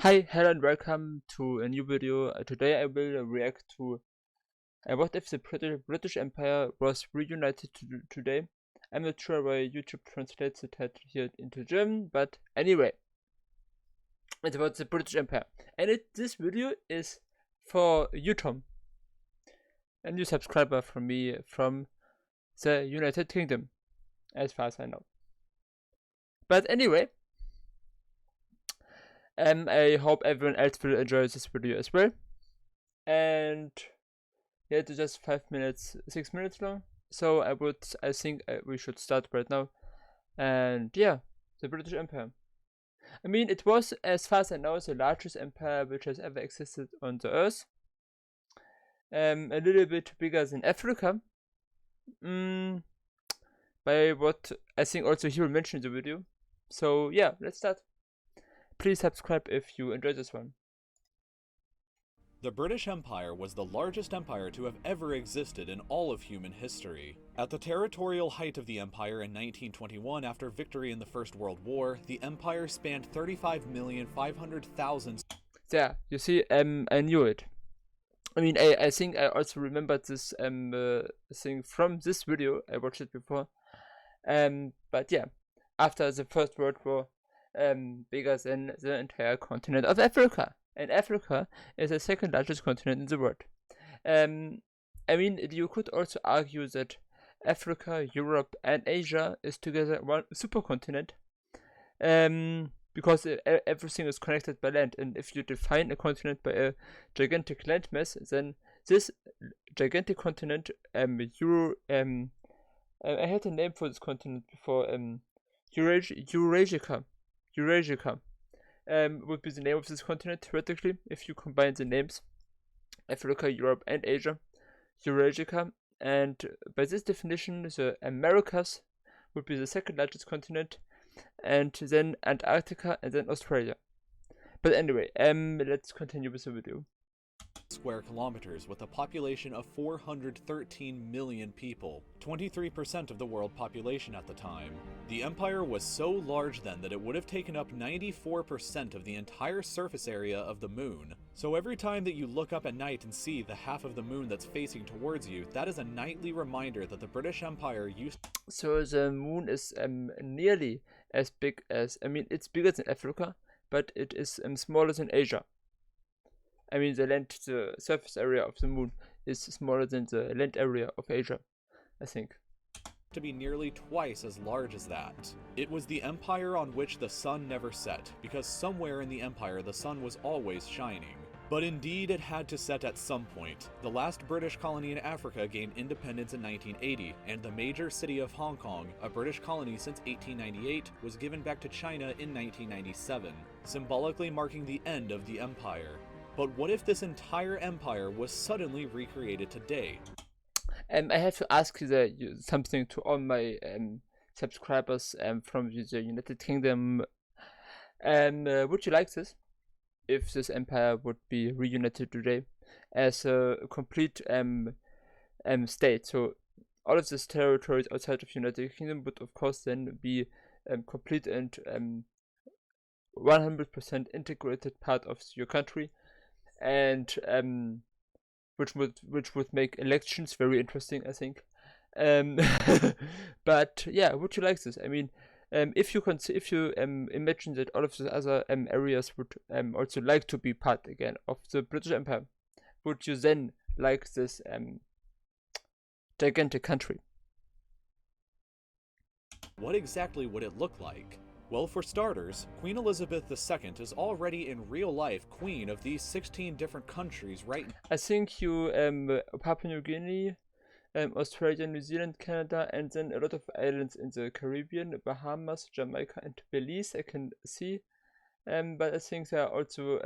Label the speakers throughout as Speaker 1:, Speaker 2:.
Speaker 1: Hi, hello and welcome to a new video. Today I will react to what if the British Empire was reunited today. I'm not sure why YouTube translates the title here into German, but anyway, it's about the British Empire. And this video is for you, Tom, a new subscriber from me from the United Kingdom, as far as I know. But anyway, I hope everyone else will enjoy this video as well. And yeah, it's just 6 minutes long. So I think we should start right now. And yeah, the British Empire. I mean, it was, as far as I know, the largest empire which has ever existed on the earth. A little bit bigger than Africa. By what I think also he will mention in the video. So yeah, let's start. Please subscribe if you enjoyed this one.
Speaker 2: The British Empire was the largest empire to have ever existed in all of human history. At the territorial height of the empire in 1921 after victory in the First World War, the empire spanned 35,500,000.
Speaker 1: Yeah, you see, I knew it. I mean, I think I also remembered this thing from this video. I watched it before. But yeah, after the First World War, bigger than the entire continent of Africa. And Africa is the second largest continent in the world. I mean, you could also argue that Africa, Europe, and Asia is together one supercontinent. Because everything is connected by land, and if you define a continent by a gigantic landmass, then this gigantic continent, I had a name for this continent before, Eurasia would be the name of this continent theoretically if you combine the names Africa, Europe, and Asia, Eurasia. And by this definition, the Americas would be the second largest continent, and then Antarctica, and then Australia. But anyway, let's continue with the video.
Speaker 2: Square kilometers with a population of 413 million people, 23% of the world population at the time. The empire was so large then that it would have taken up 94% of the entire surface area of the moon. So every time that you look up at night and see the half of the moon that's facing towards you, that is a nightly reminder that the British Empire used.
Speaker 1: So the moon is nearly as big as, I mean, it's bigger than Africa, but it is smaller than Asia. I mean, the surface area of the moon is smaller than the land area of Asia, I think.
Speaker 2: To be nearly twice as large as that. It was the empire on which the sun never set, because somewhere in the empire the sun was always shining. But indeed it had to set at some point. The last British colony in Africa gained independence in 1980, and the major city of Hong Kong, a British colony since 1898, was given back to China in 1997, symbolically marking the end of the empire. But what if this entire empire was suddenly recreated today?
Speaker 1: I have to ask you something to all my subscribers from the United Kingdom. Would you like this? If this empire would be reunited today as a complete state. So all of these territories outside of the United Kingdom would of course then be complete and 100% integrated part of your country. And which would make elections very interesting, I think. But yeah, would you like this? I mean, if you imagine that all of the other areas would also like to be part again of the British Empire, would you then like this gigantic country?
Speaker 2: What exactly would it look like? Well, for starters, Queen Elizabeth II is already in real life queen of these 16 different countries right now.
Speaker 1: I think you Papua New Guinea, Australia, New Zealand, Canada, and then a lot of islands in the Caribbean, Bahamas, Jamaica, and Belize I can see. But I think there are also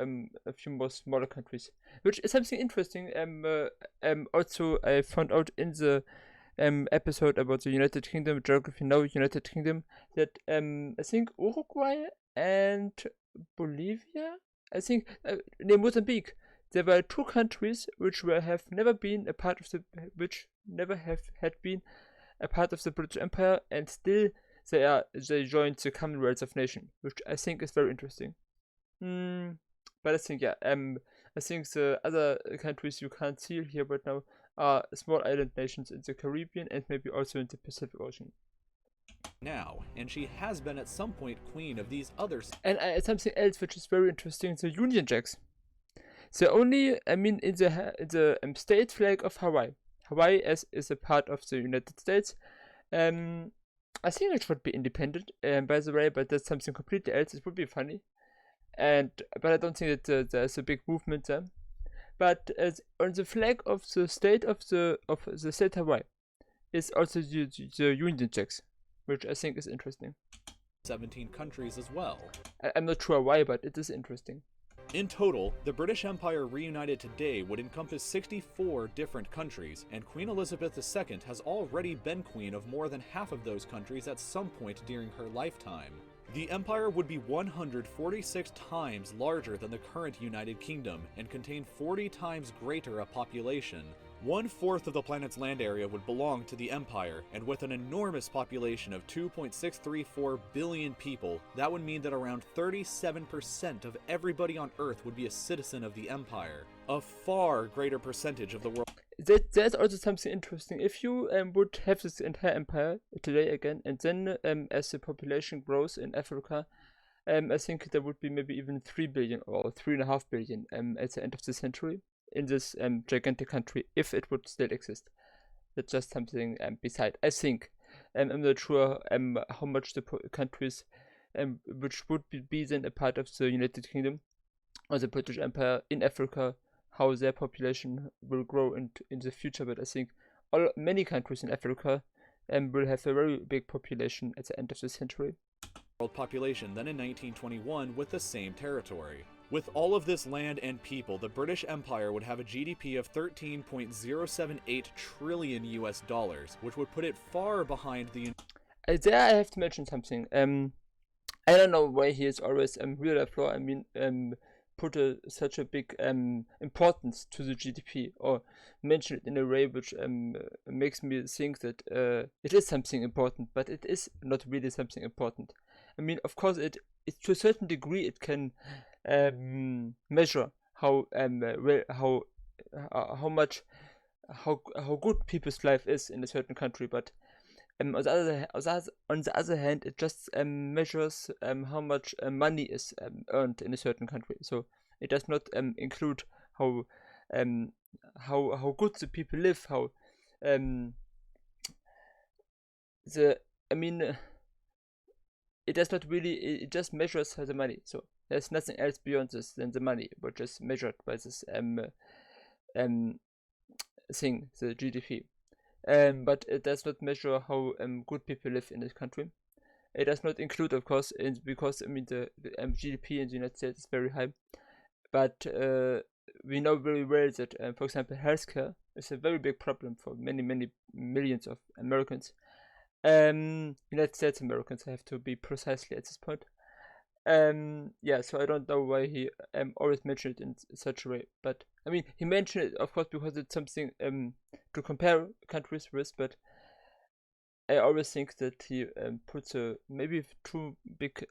Speaker 1: a few more smaller countries, which is something interesting. Also I found out in the episode about the United Kingdom, Geography Now United Kingdom, that I think Uruguay and Bolivia, I think, Mozambique, there were two countries which have never been a part of the, which never have had been a part of the British Empire, and still they joined the Commonwealth of Nations, which I think is very interesting. But I think, yeah, I think the other countries you can't see here right now are small island nations in the Caribbean and maybe also in the Pacific Ocean.
Speaker 2: Now, and she has been at some point queen of these other.
Speaker 1: And something else which is very interesting: the Union Jacks. The only, I mean, in the state flag of Hawaii. Hawaii is a part of the United States. I think it would be independent, by the way, but that's something completely else. It would be funny, but I don't think that there's a big movement there. But on the flag of the state of the state Hawaii is also the Union Jacks, which I think is interesting.
Speaker 2: 17 countries as well.
Speaker 1: I'm not sure why, but it is interesting.
Speaker 2: In total, the British Empire reunited today would encompass 64 different countries, and Queen Elizabeth II has already been queen of more than half of those countries at some point during her lifetime. The empire would be 146 times larger than the current United Kingdom and contain 40 times greater a population. 1/4 of the planet's land area would belong to the empire, and with an enormous population of 2.634 billion people, that would mean that around 37% of everybody on Earth would be a citizen of the empire. A far greater percentage of the world.
Speaker 1: There's also something interesting. If you would have this entire empire today again, and then as the population grows in Africa, I think there would be maybe even 3 billion or 3.5 billion at the end of the century in this gigantic country, if it would still exist. That's just something beside. I think. I'm not sure how much the countries which would be then a part of the United Kingdom or the British Empire in Africa, how their population will grow in the future, but I think many countries in Africa will have a very big population at the end of the century.
Speaker 2: World population than in 1921 with the same territory. With all of this land and people, the British Empire would have a GDP of 13.078 trillion US dollars, which would put it far behind the.
Speaker 1: There I have to mention something. I don't know why he is always RealLifeLore. I mean, put such a big importance to the GDP, or mention it in a way which makes me think that it is something important, but it is not really something important. I mean, of course, it to a certain degree it can measure how much how good people's life is in a certain country, but on the other hand, it just measures how much money is earned in a certain country. So it does not include how good the people live, how it does not really. It just measures the money. So there's nothing else beyond this than the money, which is measured by this thing, the GDP. But it does not measure how good people live in this country. It does not include, of course, because I mean the GDP in the United States is very high. But we know very well that, for example, healthcare is a very big problem for many millions of Americans. United States Americans, I have to be precisely at this point. Yeah, so I don't know why he always mentioned it in such a way, but I mean he mentioned it, of course, because it's something to compare countries with. But I always think that he puts a maybe too big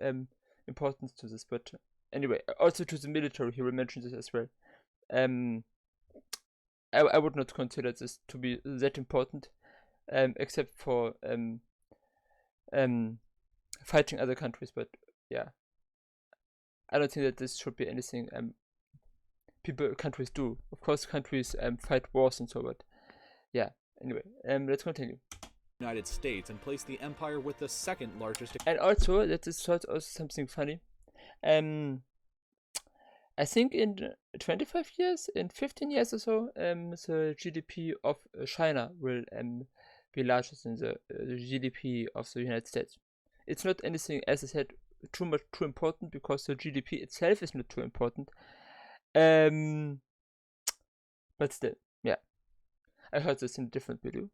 Speaker 1: importance to this. But anyway, also to the military, he mentioned this as well. I would not consider this to be that important, except for fighting other countries. But yeah, I don't think that this should be anything countries do. Of course, countries fight wars and so, but yeah. Anyway, let's continue.
Speaker 2: United States and place the empire with the second largest.
Speaker 1: And also, that is also something funny. I think in 25 years, in 15 years or so, the GDP of China will be larger than the GDP of the United States. It's not anything, as I said, too important, because the GDP itself is not too important. But still, yeah. I heard this in a different video.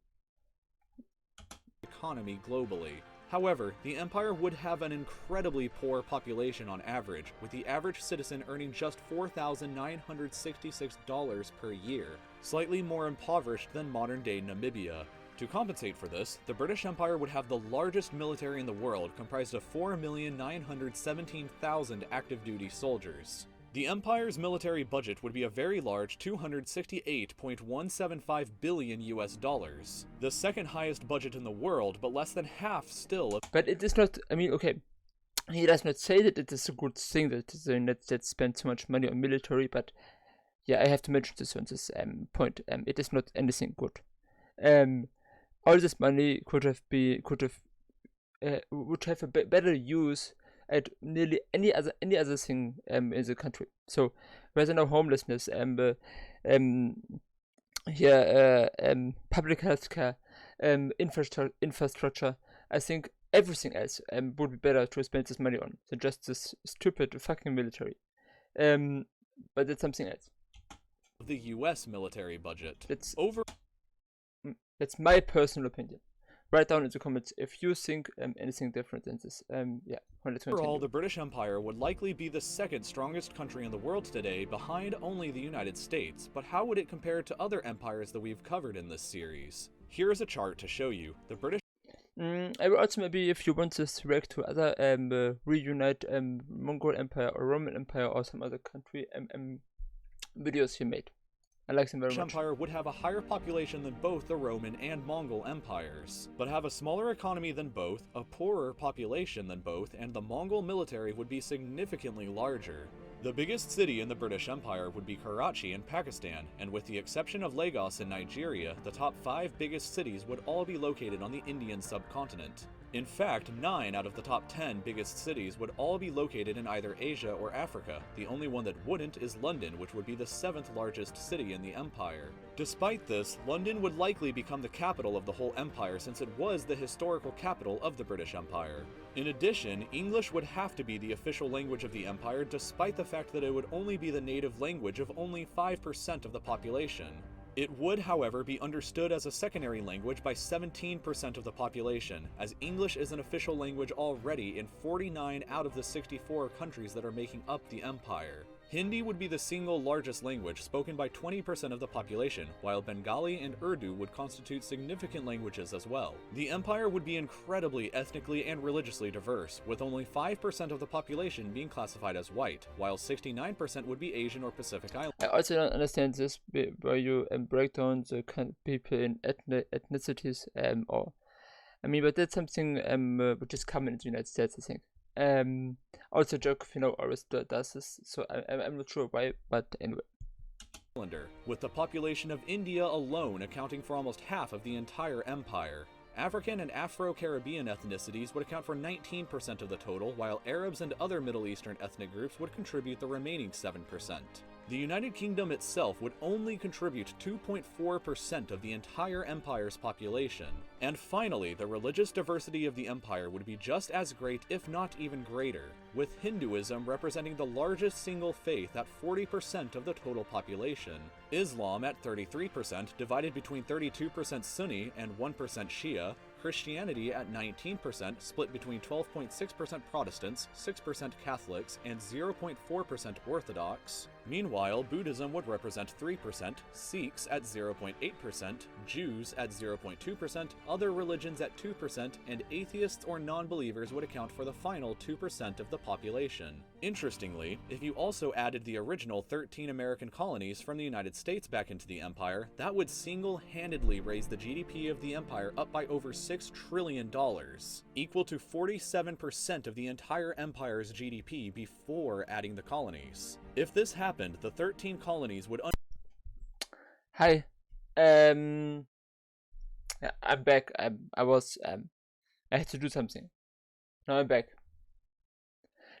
Speaker 2: Economy globally. However, the empire would have an incredibly poor population on average, with the average citizen earning just $4,966 per year, slightly more impoverished than modern-day Namibia. To compensate for this, the British Empire would have the largest military in the world, comprised of 4,917,000 active-duty soldiers. The Empire's military budget would be a very large $268.175 billion US dollars, the second highest budget in the world, but less than half still of.
Speaker 1: But it is not, I mean, okay, he does not say that it is a good thing that the United States spend so much money on military, but yeah, I have to mention this on this point. It is not anything good. All this money would have a better use at nearly any other thing in the country. So whether now homelessness, public healthcare, infrastructure, I think everything else would be better to spend this money on than just this stupid fucking military. But it's something else.
Speaker 2: The US military budget.
Speaker 1: That's my personal opinion. Write down in the comments if you think anything different than this.
Speaker 2: Overall, the British Empire would likely be the second strongest country in the world today, behind only the United States. But how would it compare to other empires that we've covered in this series? Here is a chart to show you. The British.
Speaker 1: I will also, maybe if you want to react to other reunite Mongol Empire or Roman Empire or some other country videos he made. I like them very much.
Speaker 2: The British Empire would have a higher population than both the Roman and Mongol empires, but have a smaller economy than both, a poorer population than both, and the Mongol military would be significantly larger. The biggest city in the British Empire would be Karachi in Pakistan, and with the exception of Lagos in Nigeria, the top 5 biggest cities would all be located on the Indian subcontinent. In fact, 9 out of the top 10 biggest cities would all be located in either Asia or Africa. The only one that wouldn't is London, which would be the 7th largest city in the empire. Despite this, London would likely become the capital of the whole empire since it was the historical capital of the British Empire. In addition, English would have to be the official language of the empire, despite the fact that it would only be the native language of only 5% of the population. It would, however, be understood as a secondary language by 17% of the population, as English is an official language already in 49 out of the 64 countries that are making up the empire. Hindi would be the single largest language spoken by 20% of the population, while Bengali and Urdu would constitute significant languages as well. The empire would be incredibly ethnically and religiously diverse, with only 5% of the population being classified as white, while 69% would be Asian or Pacific Island.
Speaker 1: I also don't understand this where you break down the kind of people in ethnicities, but that's something which is common in the United States, I think. Also geography always does this, so I'm not sure why, but anyway.
Speaker 2: With the population of India alone accounting for almost half of the entire empire. African and Afro-Caribbean ethnicities would account for 19% of the total, while Arabs and other Middle Eastern ethnic groups would contribute the remaining 7%. The United Kingdom itself would only contribute 2.4% of the entire empire's population. And finally, the religious diversity of the empire would be just as great, if not even greater, with Hinduism representing the largest single faith at 40% of the total population, Islam at 33%, divided between 32% Sunni and 1% Shia, Christianity at 19%, split between 12.6% Protestants, 6% Catholics, and 0.4% Orthodox. Meanwhile, Buddhism would represent 3%, Sikhs at 0.8%, Jews at 0.2%, other religions at 2%, and atheists or non-believers would account for the final 2% of the population. Interestingly, if you also added the original 13 American colonies from the United States back into the empire, that would single-handedly raise the GDP of the empire up by over $6 trillion, equal to 47% of the entire empire's GDP before adding the colonies. If this happened, the 13 colonies would
Speaker 1: Hi. Yeah, I'm back. I had to do something. Now I'm back.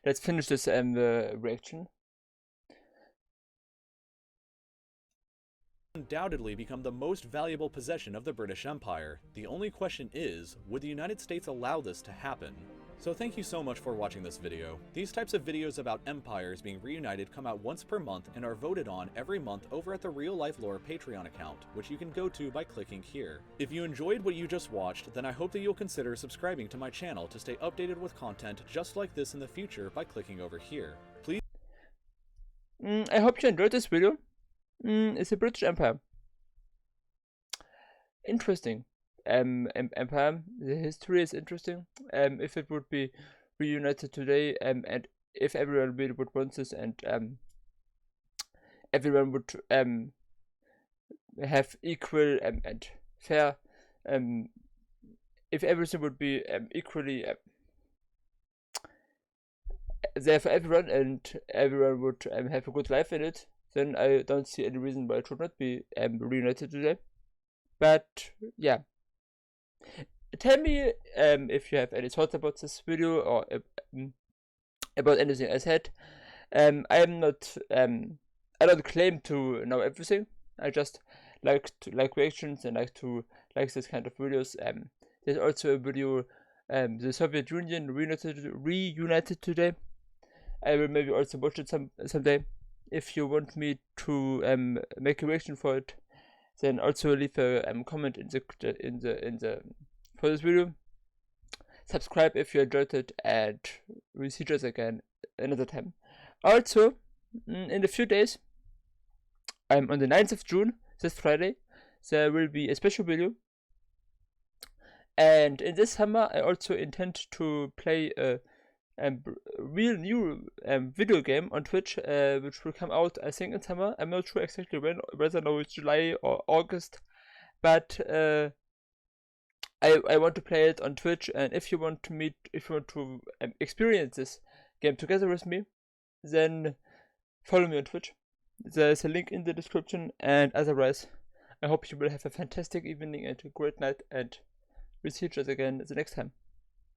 Speaker 1: Let's finish this reaction.
Speaker 2: Undoubtedly become the most valuable possession of the British Empire. The only question is, would the United States allow this to happen? So thank you so much for watching this video. These types of videos about empires being reunited come out once per month and are voted on every month over at the RealLifeLore Patreon account, which you can go to by clicking here. If you enjoyed what you just watched, then I hope that you'll consider subscribing to my channel to stay updated with content just like this in the future by clicking over here. Please.
Speaker 1: I hope you enjoyed this video. It's the British Empire. Interesting. Empire. The history is interesting. If it would be reunited today, and if everyone really would want this, and everyone would have equal and fair, if everything would be equally there for everyone, and everyone would have a good life in it, then I don't see any reason why it should not be reunited today. But yeah, tell me if you have any thoughts about this video, or about anything I said. I'm not I don't claim to know everything. I just like reactions and like this kind of videos. There's also a video, the Soviet Union reunited today. I will maybe also watch it someday. If you want me to make a reaction for it, then also leave a comment in the for this video. Subscribe if you enjoyed it, and we'll see you again another time. Also, in a few days, on the 9th of June, this Friday, there will be a special video. And in this summer, I also intend to play a real new video game on Twitch, which will come out, I think, in summer. I'm not sure exactly when, whether now it's July or August, but I want to play it on Twitch. And if you want to experience this game together with me, then follow me on Twitch. There's a link in the description. And otherwise, I hope you will have a fantastic evening and a great night, and we'll see each other again the next time.